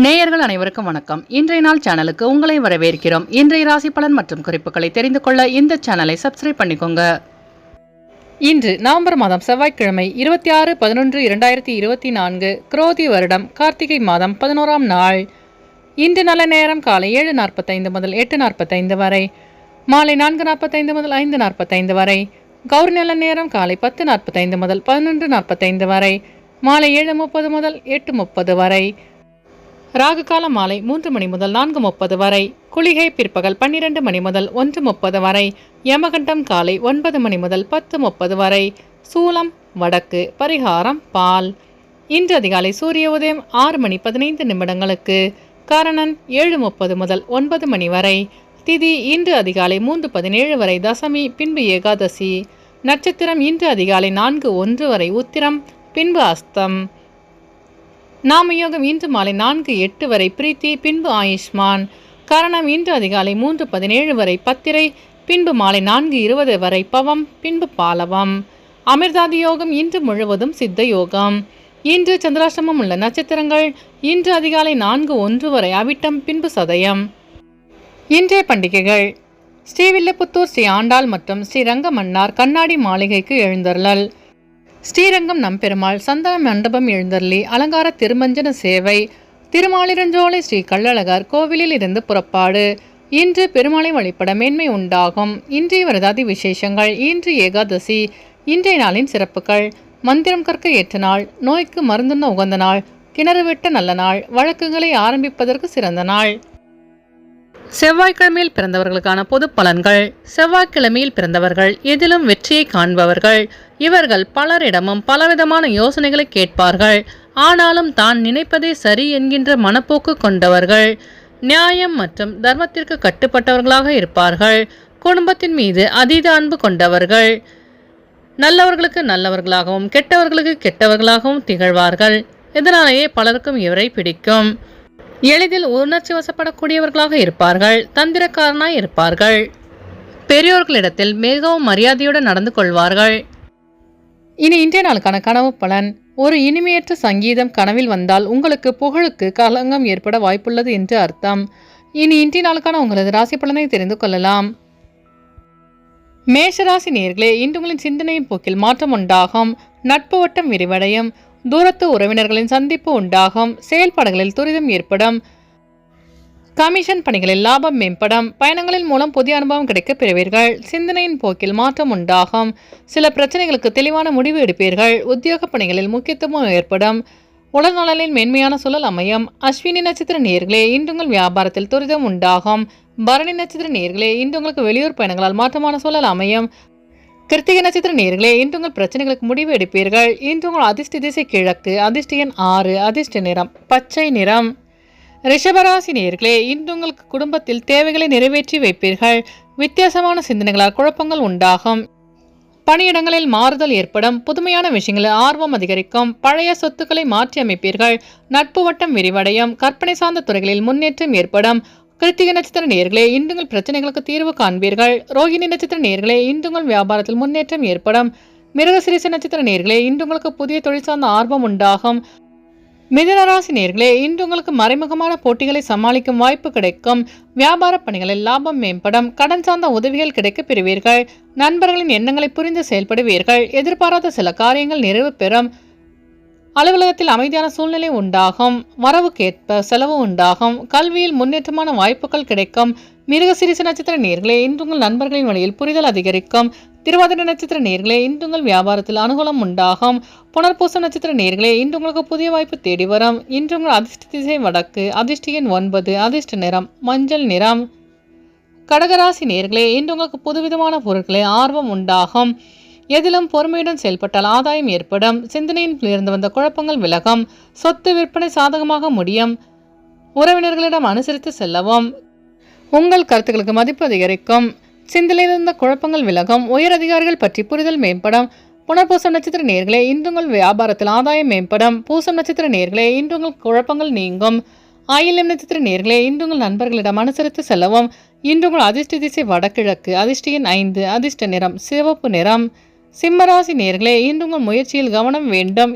நேயர்கள் அனைவருக்கும் வணக்கம். இன்றைய நாள் சேனலுக்கு உங்களை வரவேற்கிறோம். இன்றைய ராசி பலன் மற்றும் குறிப்புகளை தெரிந்து கொள்ள இந்த சேனலை சப்ஸ்கிரைப் பண்ணிக்கோங்க. இன்று நவம்பர் மாதம் செவ்வாய்க்கிழமை 26/11/2024 குரோதி வருடம் கார்த்திகை மாதம் 11ஆம் நாள். இன்று நல்ல நேரம் காலை 7:45 முதல் 8:45 வரை, மாலை 4:45 முதல் 5:45 வரை. கௌரி நல்ல நேரம் காலை 10:45 முதல் 11:45 வரை, மாலை 7:30 முதல் 8:30 வரை. ராகு காலம் மாலை 3 மணி முதல் 4:30 வரை, குளிகை பிற்பகல் 12 மணி முதல் 1:30 வரை, யமகண்டம் காலை 9 மணி முதல் 10:30 வரை, சூலம் வடக்கு, பரிகாரம் பால். இன்று அதிகாலை சூரிய உதயம் 6 மணி 15 நிமிடங்களுக்கு, கரணன் 7:30 முதல் 9 மணி வரை, திதி இன்று அதிகாலை 3:17 வரை, தசமி பின்பு ஏகாதசி. நட்சத்திரம் இன்று அதிகாலை 4:01 வரை உத்திரம் பின்பு அஸ்தம். நாமயோகம் இன்று மாலை 4:08 வரை பிரீத்தி பின்பு ஆயுஷ்மான். கரணம் இன்று அதிகாலை 3:17 வரை பத்திரை பின்பு மாலை 4:20 வரை பவம் பின்பு பாலவம். அமிர்தாதி யோகம் இன்று முழுவதும் சித்த யோகம். இன்று சந்திராஷ்டமம் உள்ள நட்சத்திரங்கள் இன்று அதிகாலை 4:01 வரை அவிட்டம் பின்பு சதயம். இன்றைய பண்டிகைகள்: ஸ்ரீவில்லிபுத்தூர் ஸ்ரீ ஆண்டாள் மற்றும் ஸ்ரீரங்க மன்னார் கண்ணாடி மாளிகைக்கு எழுந்தருளல். ஸ்ரீரங்கம் நம்பெருமாள் சந்தன மண்டபம் எழுந்தருளி அலங்கார திருமஞ்சன சேவை. திருமாலிரஞ்சோலை ஸ்ரீ கள்ளழகர் கோவிலில் இருந்து புறப்பாடு. இன்று பெருமாளை வழிபட மேன்மை உண்டாகும். இன்றைய விரதாதி விசேஷங்கள்: இன்று ஏகாதசி. இன்றைய நாளின் சிறப்புகள்: மந்திரம் கற்க ஏற்ற நாள், நோய்க்கு மருந்துண்ண உகந்த நாள், கிணறு வெட்ட நல்ல நாள், வழக்குகளை ஆரம்பிப்பதற்கு சிறந்த நாள். செவ்வாய்க்கிழமையில் பிறந்தவர்களுக்கான பொது பலன்கள். செவ்வாய்க்கிழமையில் பிறந்தவர்கள் எதிலும் வெற்றியை காண்பவர்கள். இவர்கள் பலரிடமும் பலவிதமான யோசனைகளை கேட்பார்கள். ஆனாலும் தான் நினைப்பதே சரி என்கின்ற மனப்போக்கு கொண்டவர்கள். நியாயம் மற்றும் தர்மத்திற்கு கட்டுப்பட்டவர்களாக இருப்பார்கள். குடும்பத்தின் மீது அதீத அன்பு கொண்டவர்கள். நல்லவர்களுக்கு நல்லவர்களாகவும் கெட்டவர்களுக்கு கெட்டவர்களாகவும் திகழ்வார்கள். இதனாலேயே பலருக்கும் இவரை பிடிக்கும். எளிதில் உணர்ச்சி வசப்படக்கூடியவர்களாக இருப்பார்கள். தந்திரக்காரனாய் இருப்பார்கள். பெரியோர்களிடத்தில் மிகவும் மரியாதையுடன் நடந்து கொள்வார்கள். இனி இன்றைய நாளுக்கான கனவு பலன். ஒரு இனிமையற்ற சங்கீதம் கனவில் வந்தால் உங்களுக்கு புகழுக்கு களங்கம் ஏற்பட வாய்ப்புள்ளது என்று அர்த்தம். இனி இன்றைய நாளுக்கான உங்களது ராசி பலனை தெரிந்து கொள்ளலாம். மேஷராசி நேயர்களே, இன்று உங்களின் சிந்தனையின் போக்கில் மாற்றம் உண்டாகும். நட்பு வட்டம் விரிவடையும். தூரத்து உறவினர்களின் சந்திப்பு உண்டாகும். செயல்பாடுகளில் துரிதம் ஏற்படும். கமிஷன் பணிகளில் லாபம் மேம்படும். பயணங்களின் மூலம் புதிய அனுபவம் கிடைக்க பெறுவீர்கள். சிந்தனையின் போக்கில் மாற்றம் உண்டாகும். சில பிரச்சனைகளுக்கு தெளிவான முடிவு எடுப்பீர்கள். உத்தியோக பணிகளில் முக்கியத்துவம் ஏற்படும். உடல்நலனில் மேன்மையான சூழல் அமையும். அஸ்வினி நட்சத்திர நேயர்களே, இன்று உங்கள் வியாபாரத்தில் துரிதம் உண்டாகும். பரணி நட்சத்திர நேயர்களே, இன்று உங்களுக்கு வெளியூர் பயணங்களால் மாற்றமான சூழல் அமையும். கிருத்திகை நட்சத்திர நேயர்களே, இன்று உங்கள் பிரச்சனைகளுக்கு முடிவு எடுப்பீர்கள். இன்று உங்கள் அதிர்ஷ்ட திசை கிழக்கு. அதிர்ஷ்ட எண் 6. அதிர்ஷ்ட நிறம் பச்சை நிறம். ரிஷபராசி நேயர்களே, இன்று உங்களுக்கு குடும்பத்தில் தேவைகளை நிறைவேற்றி வைப்பீர்கள். வித்தியாசமான சிந்தனைகளால் குழப்பங்கள் உண்டாகும். பணியிடங்களில் மாறுதல் ஏற்படும். புதுமையான விஷயங்களில் ஆர்வம் அதிகரிக்கும். பழைய சொத்துக்களை மாற்றி அமைப்பீர்கள். நட்பு வட்டம் விரிவடையும். கற்பனை சார்ந்த துறைகளில் முன்னேற்றம் ஏற்படும். கிருத்திகை நட்சத்திர நேயர்களே, இன்று உங்கள் பிரச்சனைகளுக்கு தீர்வு காண்பீர்கள். ரோகிணி நட்சத்திர நேயர்களே, இன்று உங்கள் வியாபாரத்தில் முன்னேற்றம் ஏற்படும். மிருகசிரீச நட்சத்திர நேயர்களே, இன்று உங்களுக்கு புதிய தொழில் சார்ந்த ஆர்வம் உண்டாகும். மிதுனராசி நேயர்களே, இன்று உங்களுக்கு மறைமுகமான போட்டிகளை சமாளிக்கும் வாய்ப்பு கிடைக்கும். வியாபார பணிகளில் லாபம் மேம்படும். கடன் சார்ந்த உதவிகள் கிடைக்க பெறுவீர்கள். நண்பர்களின் எண்ணங்களை புரிந்து செயல்படுவீர்கள். எதிர்பாராத சில காரியங்கள் நிறைவு பெறும். அலுவலகத்தில் அமைதியான சூழ்நிலை உண்டாகும். வரவுக்கேற்ப செலவு உண்டாகும். கல்வியில் முன்னேற்றமான வாய்ப்புகள் கிடைக்கும். மிருகசிரீச நட்சத்திர நேயர்களே, இன்று உங்கள் நண்பர்களின் வழியில் புரிதல் அதிகரிக்கும். திருவாதிரை நட்சத்திர நேயர்களே, இன்று உங்கள் வியாபாரத்தில் அனுகூலம் உண்டாகும். புனர்பூசம் நட்சத்திர நேயர்களே, இன்று உங்களுக்கு புதிய வாய்ப்பு தேடி வரும். இன்று உங்கள் அதிர்ஷ்ட திசை வடக்கு. அதிர்ஷ்ட எண் 9. அதிர்ஷ்ட நிறம் மஞ்சள் நிறம். கடகராசி நேயர்களே, இன்று உங்களுக்கு புதுவிதமான பொருட்களில் ஆர்வம் உண்டாகும். எதிலும் பொறுமையுடன் செயல்பட்டால் ஆதாயம் ஏற்படும். சிந்தனையில் இருந்து வந்த குழப்பங்கள் விலகும். சொத்து விற்பனை சாதகமாக முடியும். உறவினர்களிடம் அனுசரித்து செல்லவும். உங்கள் கருத்துக்களுக்கு மதிப்பு அதிகரிக்கும். சிந்தனையில் இருந்த குழப்பங்கள் விலகும். உயர் அதிகாரிகள் பற்றி புரிதல் மேம்படும். புனர்பூசம் நட்சத்திர நேயர்களே, இன்று உங்கள் வியாபாரத்தில் ஆதாயம் மேம்படும். பூசம் நட்சத்திர நேயர்களே, இன்று உங்கள் குழப்பங்கள் நீங்கும். ஆயில்யம் நட்சத்திர நேயர்களே, இன்று உங்கள் நண்பர்களிடம் அனுசரித்து செல்லவும். இன்று உங்கள் அதிர்ஷ்ட திசை வடகிழக்கு. அதிர்ஷ்ட எண் 5. அதிர்ஷ்ட நிறம் சிவப்பு நிறம். சிம்மராசி நேயர்களே, இன்று உங்கள் முயற்சியில் கவனம் வேண்டும்.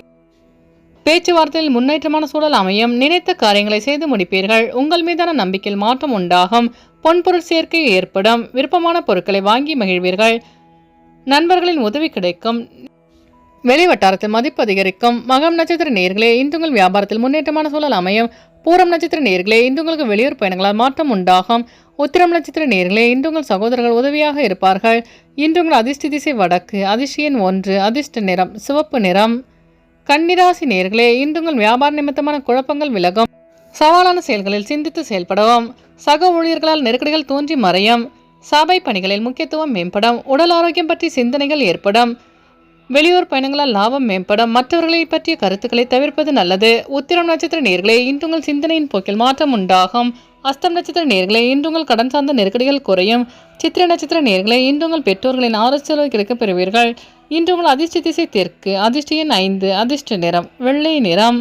பேச்சுவார்த்தையில் முன்னேற்றமான சூழல் அமையும். நினைத்த காரியங்களை செய்து முடிப்பீர்கள். உங்கள் மீதான நம்பிக்கையில் மாற்றம் உண்டாகும். பொன்பொருள் சேர்க்கை ஏற்படும். விருப்பமான பொருட்களை வாங்கி மகிழ்வீர்கள். நண்பர்களின் உதவி கிடைக்கும். வெளிவட்டாரத்தில் மதிப்பு அதிகரிக்கும். மகம் நட்சத்திர நேயர்களே, இன்று உங்கள் வியாபாரத்தில் முன்னேற்றமான சூழல் அமையும். பூரம் நட்சத்திர நேயர்களே, இன்று உங்களுக்கு வெளியூர் பயணங்களால் மாற்றம் உண்டாகும். உத்திரம் நட்சத்திர நேயர்களே, இன்று உங்கள் சகோதரர்கள் உதவியாக இருப்பார்கள். இன்று உங்கள் அதிர்ஷ்ட திசை வடக்கு. அதிர்ஷ்ட எண் 1. அதிர்ஷ்ட நிறம் சிவப்பு நிறம். கன்னிராசி நேயர்களே, இன்று உங்கள் வியாபார நிமித்தமான குழப்பங்கள் விலகும். சவாலான செயல்களில் சிந்தித்து செயல்படவும். சக ஊழியர்களால் நெருக்கடிகள் தோன்றி மறையும். சபை பணிகளில் முக்கியத்துவம் மேம்படும். உடல் ஆரோக்கியம் பற்றி சிந்தனைகள் ஏற்படும். வெளியூர் பயணங்களால் லாபம் மேம்படும். மற்றவர்களை பற்றிய கருத்துக்களை தவிர்ப்பது நல்லது. உத்திரம் நட்சத்திர நேயர்களே, இன்று உங்கள் சிந்தனையின் போக்கில் மாற்றம் உண்டாகும். அஸ்தம் நட்சத்திர நேயர்களே, இன்று உங்கள் கடன் சார்ந்த நெருக்கடிகள் குறையும். சித்திரை நட்சத்திர நேயர்களே, இன்று உங்கள் பெற்றோர்களின் ஆலோசனை கிடைக்கப் பெறுவீர்கள். இன்று உங்கள் அதிர்ஷ்ட திசை தெற்கு. அதிர்ஷ்ட எண் 5. அதிர்ஷ்ட நிறம் வெள்ளை நிறம்.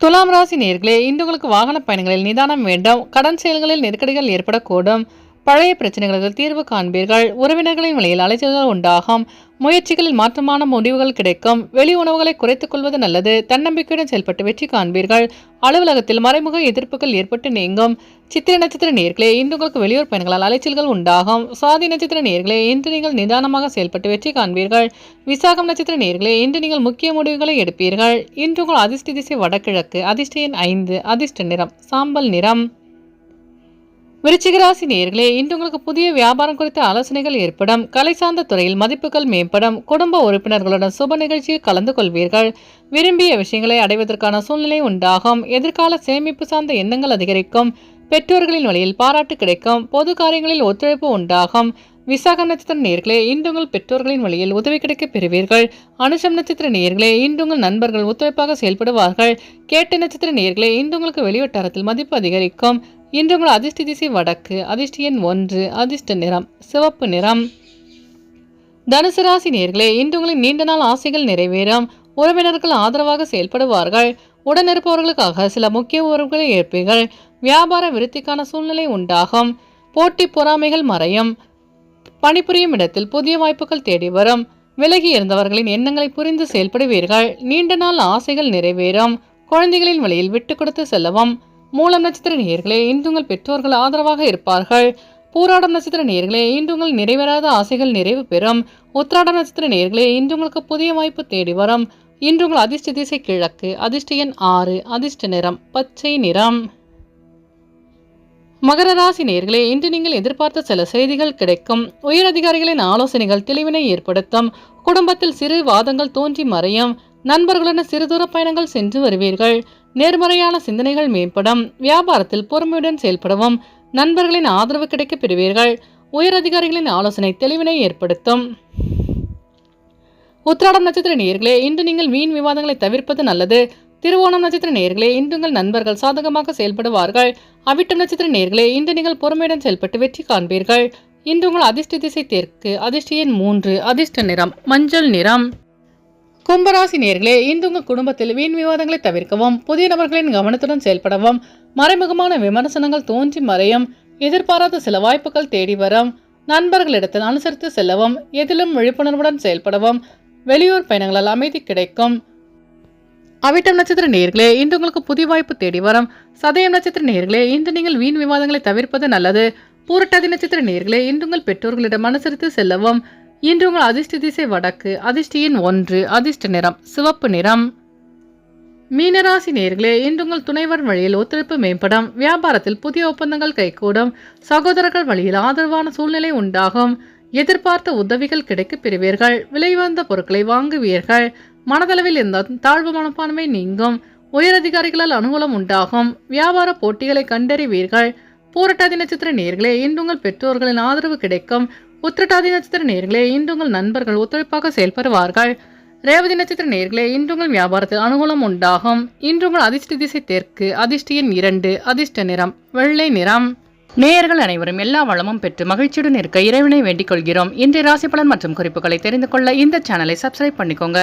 துலாம் ராசி நேயர்களே, இன்று உங்களுக்கு வாகன பயணங்களில் நிதானம் வேண்டும். கடன் செயல்களில் நெருக்கடிகள் ஏற்படக்கூடும். பழைய பிரச்சனைகளுக்கு தீர்வு காண்பீர்கள். உறவினர்களின் வழியில் அலைச்சல்கள் உண்டாகும். முயற்சிகளில் மாற்றமான முடிவுகள் கிடைக்கும். வெளி உணவுகளை குறைத்துக் கொள்வது நல்லது. தன்னம்பிக்கையுடன் செயல்பட்டு வெற்றி காண்பீர்கள். அலுவலகத்தில் மறைமுக எதிர்ப்புகள் ஏற்பட்டு நீங்கும். சித்திரை நட்சத்திர நேயர்களே, இன்று உங்களுக்கு வெளியூர் பயணங்களால் அலைச்சல்கள் உண்டாகும். சுவாதி நட்சத்திர நேயர்களே, இன்று நீங்கள் நிதானமாக செயல்பட்டு வெற்றி காண்பீர்கள். விசாகம் நட்சத்திர நேயர்களே, இன்று நீங்கள் முக்கிய முடிவுகளை எடுப்பீர்கள். இன்று உங்கள் அதிர்ஷ்ட திசை வடகிழக்கு. அதிர்ஷ்ட எண் 5. அதிர்ஷ்ட நிறம் சாம்பல் நிறம். விருச்சிக ராசி நேயர்களே, இன்று உங்களுக்கு புதிய வியாபாரம் குறித்த ஆலோசனைகள் ஏற்படும். கலை சார்ந்த துறையில் மதிப்புகள் மேம்படும். குடும்ப உறுப்பினர்களுடன் சுப நிகழ்ச்சியில் கலந்து கொள்வீர்கள். விரும்பிய விஷயங்களை அடைவதற்கான சூழ்நிலை உண்டாகும். எதிர்கால சேமிப்பு சார்ந்த எண்ணங்கள் அதிகரிக்கும். பெற்றோர்களின் வழியில் பாராட்டு கிடைக்கும். பொது காரியங்களில் ஒத்துழைப்பு உண்டாகும். விசாகம் நட்சத்திர நேயர்களே, இன்று உங்கள் பெற்றோர்களின் வழியில் உதவி கிடைக்கப் பெறுவீர்கள். அனுஷம் நட்சத்திர நேயர்களே, இன்று உங்கள் நண்பர்கள் ஒத்துழைப்பாக செயல்படுவார்கள். கேட்ட நட்சத்திர நேயர்களே, இன்று உங்களுக்கு வெளிவட்டாரத்தில் மதிப்பு அதிகரிக்கும். இன்று உங்கள் அதிர்ஷ்ட திசை வடக்கு. அதிர்ஷ்ட எண் 1. அதிர்ஷ்ட நிறம் சிவப்பு நிறம். தனுசு ராசி நேயர்களே, இன்று உங்களின் நீண்ட நாள் ஆசைகள் நிறைவேறும். உறவினர்கள் ஆதரவாக செயல்படுவார்கள். உடனிருப்பவர்களுக்காக சில முக்கிய உறவுகளை ஏற்பீர்கள். வியாபார விருத்திக்கான சூழ்நிலை உண்டாகும். போட்டி பொறாமைகள் மறையும். பணிபுரியும் இடத்தில் புதிய வாய்ப்புகள் தேடி வரும். விலகி இருந்தவர்களின் எண்ணங்களை புரிந்து செயல்படுவீர்கள். நீண்ட நாள் ஆசைகள் நிறைவேறும். குழந்தைகளின் வழியில் விட்டு கொடுத்து செல்லவும். மூலம் நட்சத்திர நேயர்களே, இன்று உங்கள் பெற்றோர்கள் ஆதரவாக இருப்பார்கள். பூராடம் நட்சத்திர நேயர்களே, இன்று உங்கள் நிறைவேறாத ஆசைகள் நிறைவு பெறும். உத்திராடம் நட்சத்திர நேயர்களே, இன்று உங்களுக்கு புதிய வாய்ப்பு தேடி வரும். இன்று உங்கள் அதிர்ஷ்ட திசை கிழக்கு. அதிர்ஷ்ட எண் 6. அதிர்ஷ்ட நிறம் பச்சை நிறம். மகர ராசி நேயர்களே, இன்று நீங்கள் எதிர்பார்த்த சில செய்திகள் கிடைக்கும். உயரதிகாரிகளின் ஆலோசனைகள் தெளிவினை ஏற்படுத்தும். குடும்பத்தில் சிறு வாதங்கள் தோன்றி மறையும். நண்பர்களுடன் சிறுதூர பயணங்கள் சென்று வருவீர்கள். நேர்மறையான சிந்தனைகள் மேம்படும். வியாபாரத்தில் பொறுமையுடன் செயல்படவும். நண்பர்களின் ஆதரவு கிடைக்கப் பெறுவீர்கள். உயரதிகாரிகளின் ஆலோசனை தெளிவினை ஏற்படுத்தும். உத்திராடம் நட்சத்திர நேயர்களே, இன்று நீங்கள் வீண் விவாதங்களை தவிர்ப்பது நல்லது. திருவோணம் நட்சத்திர நேயர்களே, இன்று உங்கள் நண்பர்கள் சாதகமாக செயல்படுவார்கள். அவிட்டம் நட்சத்திர நேயர்களே, இன்று நீங்கள் பொறுமையுடன் செயல்பட்டு வெற்றி காண்பீர்கள். இன்று உங்கள் அதிர்ஷ்ட திசை தெற்கு. அதிர்ஷ்ட எண் 3. அதிர்ஷ்ட நிறம் மஞ்சள் நிறம். கும்பராசி நேயர்களே, இன்று உங்கள் குடும்பத்தில் வீண் விவாதங்களை தவிர்க்கவும். புதிய நபர்களின் கவனத்துடன் செயல்படவும். மறைமுகமான விமர்சனங்கள் தோன்றி மறையும். எதிர்பாராத சில வாய்ப்புகள் தேடி வரும். நண்பர்களிடத்தில் அனுசரித்து செல்லவும். எதிலும் விழிப்புணர்வுடன் செயல்படவும். வெளியூர் பயணங்களால் அமைதி கிடைக்கும். அவிட்டம் நட்சத்திர நேயர்களே, இன்று உங்களுக்கு புதிய வாய்ப்பு தேடி வரும். சதயம் நட்சத்திர நேயர்களே, இன்று நீங்கள் வீண் விவாதங்களை தவிர்ப்பது நல்லது. பூரட்டாதி நட்சத்திர நேயர்களே, இன்று உங்கள் பெற்றோர்களிடம் அனுசரித்து செல்லவும். இன்று உங்கள் அதிர்ஷ்ட திசை வடக்கு. அதிர்ஷ்ட எண் 1. அதிர்ஷ்ட நிறம் சிவப்பு நிறம். மீனராசி நேயர்களே, இன்று உங்கள் துணைவர் வழியில் ஒத்துழைப்பு மேம்படும். வியாபாரத்தில் புதிய ஒப்பந்தங்கள் கைகூடும். சகோதரர்கள் வழியில் ஆதரவான சூழ்நிலை உண்டாகும். எதிர்பார்த்த உதவிகள் கிடைக்கப் பெறுவீர்கள். விலை உயர்ந்த பொருட்களை வாங்குவீர்கள். மனதளவில் இருந்த தாழ்வு மனப்பான்மை நீங்கும். உயரதிகாரிகளால் அனுகூலம் உண்டாகும். வியாபார போட்டிகளை கண்டறிவீர்கள். பூரட்டாதி நட்சத்திர நேயர்களே, இன்று உங்கள் பெற்றோர்களின் ஆதரவு கிடைக்கும். உத்திரட்டாதி நட்சத்திர நேயர்களே, இன்று உங்கள் நண்பர்கள் ஒத்துழைப்பாக செயல்படுவார்கள். ரேவதி நட்சத்திர நேயர்களே, இன்று உங்கள் வியாபாரத்தில் அனுகூலம் உண்டாகும். இன்று உங்கள் அதிர்ஷ்ட திசை தெற்கு. அதிர்ஷ்ட எண் 2. அதிர்ஷ்ட நிறம் வெள்ளை நிறம். நேயர்கள் அனைவரும் எல்லா வளமும் பெற்று மகிழ்ச்சியுடன் இருக்க இறைவனை வேண்டிக் கொள்கிறோம். இன்றைய ராசி பலன் மற்றும் குறிப்புகளை தெரிந்து கொள்ள இந்த சேனலை சப்ஸ்கிரைப் பண்ணிக்கோங்க.